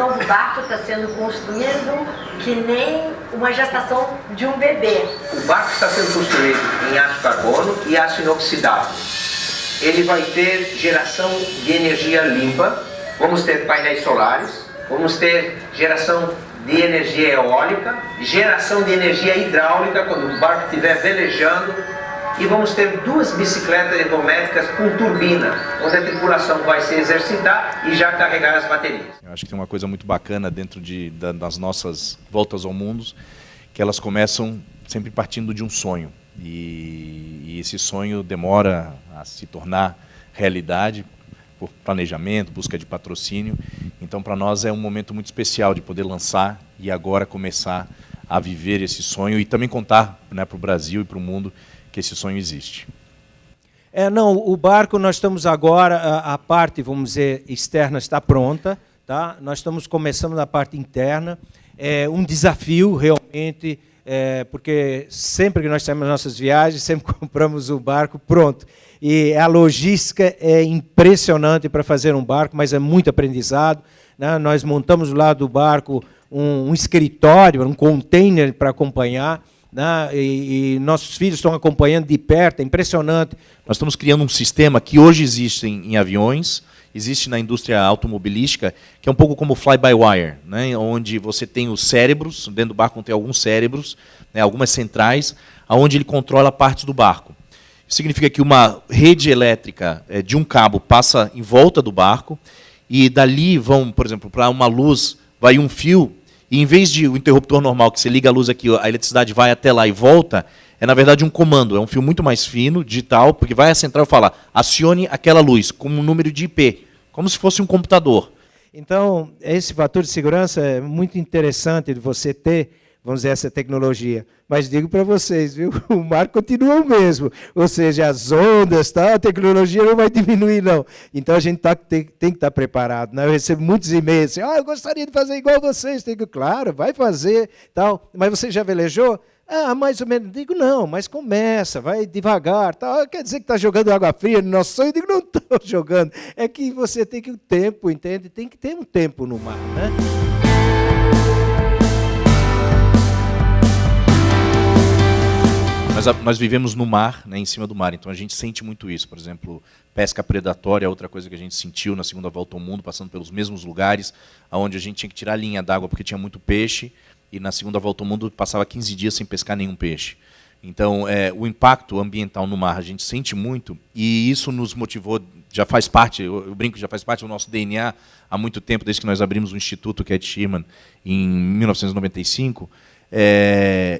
novo barco está sendo construído que nem uma gestação de um bebê. O barco está sendo construído em aço carbono e aço inoxidável. Ele vai ter geração de energia limpa, vamos ter painéis solares, vamos ter geração de energia eólica, geração de energia hidráulica quando o barco estiver velejando, e vamos ter 2 bicicletas ergométricas com turbina, onde a tripulação vai se exercitar e já carregar as baterias. Eu acho que tem uma coisa muito bacana dentro das nossas voltas ao mundo, que elas começam sempre partindo de um sonho. E esse sonho demora a se tornar realidade por planejamento, busca de patrocínio. Então, para nós é um momento muito especial de poder lançar e agora começar a viver esse sonho e também contar, né, para o Brasil e para o mundo que esse sonho existe. Não, o barco nós estamos agora, a parte, vamos dizer, externa está pronta, tá? Nós estamos começando na parte interna. É um desafio realmente, porque sempre que nós temos nossas viagens, sempre compramos o barco pronto. E a logística é impressionante para fazer um barco, mas é muito aprendizado, né? Nós montamos do lado do barco um escritório, um container para acompanhar, né? E nossos filhos estão acompanhando de perto, é impressionante. Nós estamos criando um sistema que hoje existe em aviões, existe na indústria automobilística, que é um pouco como o fly-by-wire, né? Onde você tem os cérebros, dentro do barco tem alguns cérebros, né? Algumas centrais, onde ele controla partes do barco. Isso significa que uma rede elétrica de um cabo passa em volta do barco, e dali vão, por exemplo, para uma luz, vai um fio, e em vez de o interruptor normal, que você liga a luz aqui, a eletricidade vai até lá e volta, é na verdade um comando, é um fio muito mais fino, digital, porque vai à central e fala, acione aquela luz, com um número de IP, como se fosse um computador. Então, esse fator de segurança é muito interessante de você ter, vamos dizer, essa tecnologia. Mas digo para vocês, viu? O mar continua o mesmo. Ou seja, as ondas, tá? A tecnologia não vai diminuir, não. Então, a gente tem que estar preparado, né? Eu recebo muitos e-mails assim, eu gostaria de fazer igual vocês. Digo, claro, vai fazer, tal. Mas você já velejou? Mais ou menos. Digo, não, mas começa, vai devagar. Tal. Quer dizer que está jogando água fria no nosso sonho? Digo, não estou jogando. É que você tem que ter um tempo, entende? Tem que ter um tempo no mar, né? Nós vivemos no mar, né, em cima do mar, então a gente sente muito isso. Por exemplo, pesca predatória é outra coisa que a gente sentiu na segunda volta ao mundo, passando pelos mesmos lugares, onde a gente tinha que tirar a linha d'água porque tinha muito peixe, e na segunda volta ao mundo passava 15 dias sem pescar nenhum peixe. Então, o impacto ambiental no mar a gente sente muito, e isso nos motivou, já faz parte, eu brinco, já faz parte do nosso DNA há muito tempo, desde que nós abrimos o Instituto Cat Sherman em 1995,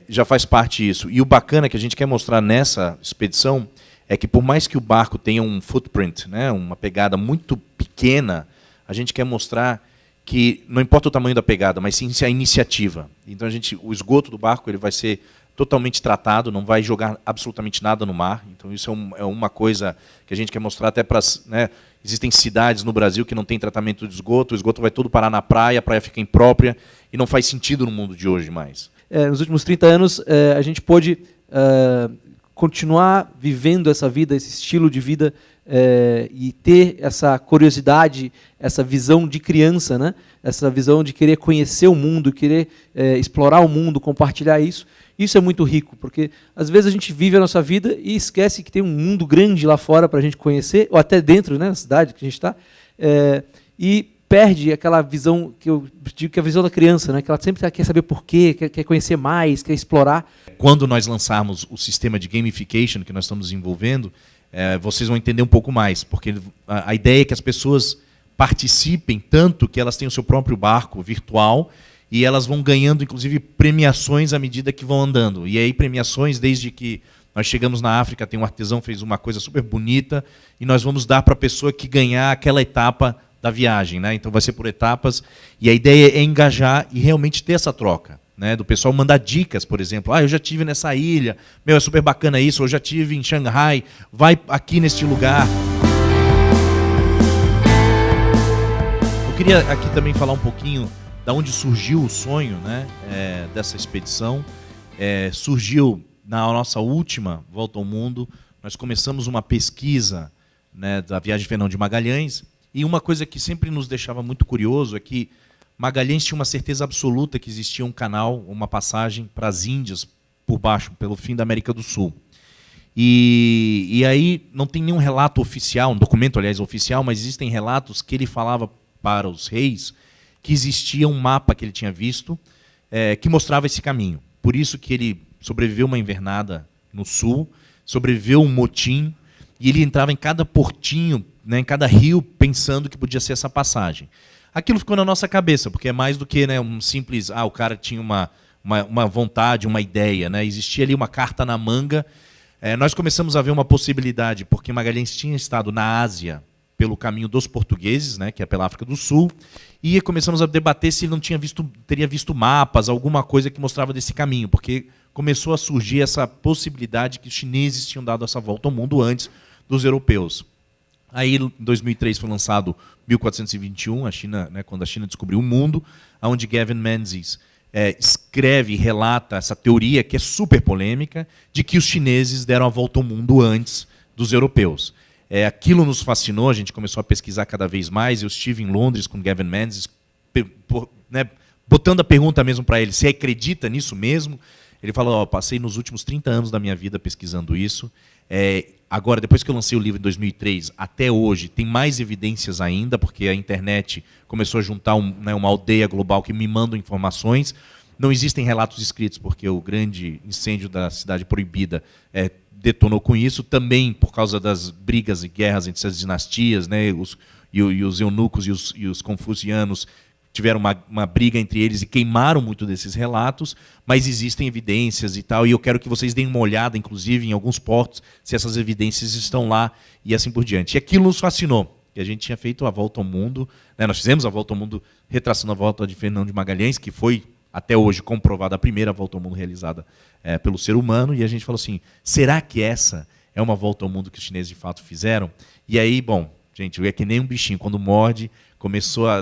já faz parte isso. E o bacana que a gente quer mostrar nessa expedição é que, por mais que o barco tenha um footprint, né, uma pegada muito pequena, a gente quer mostrar que não importa o tamanho da pegada, mas sim a iniciativa. Então, o esgoto do barco ele vai ser totalmente tratado, não vai jogar absolutamente nada no mar. Então, isso é uma coisa que a gente quer mostrar até para... Né, existem cidades no Brasil que não tem tratamento de esgoto, o esgoto vai todo parar na praia, a praia fica imprópria, e não faz sentido no mundo de hoje mais. Nos últimos 30 anos, a gente pôde continuar vivendo essa vida, esse estilo de vida, e ter essa curiosidade, essa visão de criança, né? Essa visão de querer conhecer o mundo, querer explorar o mundo, compartilhar isso. Isso é muito rico, porque às vezes a gente vive a nossa vida e esquece que tem um mundo grande lá fora para a gente conhecer, ou até dentro, né, na cidade que a gente está, e perde aquela visão que eu digo que é a visão da criança, né? Que ela sempre quer saber por quê, quer conhecer mais, quer explorar. Quando nós lançarmos o sistema de gamification que nós estamos desenvolvendo, vocês vão entender um pouco mais, porque a ideia é que as pessoas participem tanto que elas têm o seu próprio barco virtual e elas vão ganhando, inclusive, premiações à medida que vão andando. E aí premiações, desde que nós chegamos na África, tem um artesão que fez uma coisa super bonita e nós vamos dar para a pessoa que ganhar aquela etapa da viagem, né? Então vai ser por etapas, e a ideia é engajar e realmente ter essa troca, né? Do pessoal mandar dicas, por exemplo, eu já tive nessa ilha, é super bacana isso, eu já tive em Xangai, vai aqui neste lugar. Eu queria aqui também falar um pouquinho da onde surgiu o sonho, né, dessa expedição. Surgiu na nossa última volta ao mundo, nós começamos uma pesquisa, né, da viagem Fernão de Magalhães. E uma coisa que sempre nos deixava muito curioso é que Magalhães tinha uma certeza absoluta que existia um canal, uma passagem para as Índias por baixo, pelo fim da América do Sul. E aí não tem nenhum relato oficial, um documento, aliás, oficial, mas existem relatos que ele falava para os reis que existia um mapa que ele tinha visto que mostrava esse caminho. Por isso que ele sobreviveu uma invernada no sul, sobreviveu um motim, e ele entrava em cada portinho, né, em cada rio, pensando que podia ser essa passagem. Aquilo ficou na nossa cabeça, porque é mais do que, né, um simples... o cara tinha uma vontade, uma ideia. Né? Existia ali uma carta na manga. Nós começamos a ver uma possibilidade, porque Magalhães tinha estado na Ásia pelo caminho dos portugueses, né, que é pela África do Sul, e começamos a debater se ele não teria visto mapas, alguma coisa que mostrava desse caminho, porque começou a surgir essa possibilidade que os chineses tinham dado essa volta ao mundo antes dos europeus. Aí, em 2003, foi lançado 1421, a China, né, quando a China descobriu o mundo, onde Gavin Menzies escreve e relata essa teoria, que é super polêmica, de que os chineses deram a volta ao mundo antes dos europeus. Aquilo nos fascinou, a gente começou a pesquisar cada vez mais. Eu estive em Londres com Gavin Menzies, né, botando a pergunta mesmo para ele, você acredita nisso mesmo? Ele falou, passei nos últimos 30 anos da minha vida pesquisando isso. Agora, depois que eu lancei o livro em 2003, até hoje, tem mais evidências ainda, porque a internet começou a juntar uma aldeia global que me manda informações. Não existem relatos escritos, porque o grande incêndio da Cidade Proibida detonou com isso, também por causa das brigas e guerras entre as dinastias, né, os eunucos e os confucianos tiveram uma briga entre eles e queimaram muito desses relatos, mas existem evidências e tal, e eu quero que vocês deem uma olhada, inclusive, em alguns portos, se essas evidências estão lá e assim por diante. E aquilo nos fascinou, que a gente tinha feito a volta ao mundo, né, nós fizemos a volta ao mundo retraçando a volta de Fernão de Magalhães, que foi, até hoje, comprovada a primeira volta ao mundo realizada pelo ser humano, e a gente falou assim, será que essa é uma volta ao mundo que os chineses de fato fizeram? E aí, bom, gente, é que nem um bichinho, quando morde,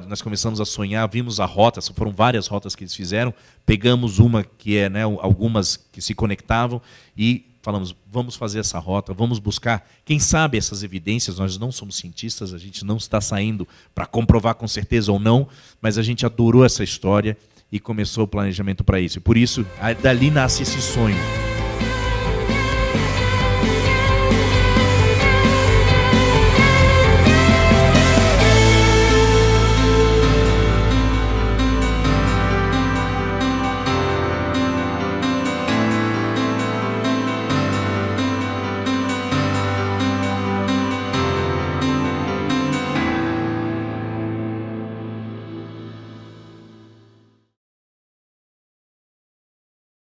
nós começamos a sonhar, vimos a rota, foram várias rotas que eles fizeram, pegamos uma que algumas que se conectavam e falamos, vamos fazer essa rota, vamos buscar, quem sabe essas evidências, nós não somos cientistas, a gente não está saindo para comprovar com certeza ou não, mas a gente adorou essa história e começou o planejamento para isso. E por isso, dali nasce esse sonho.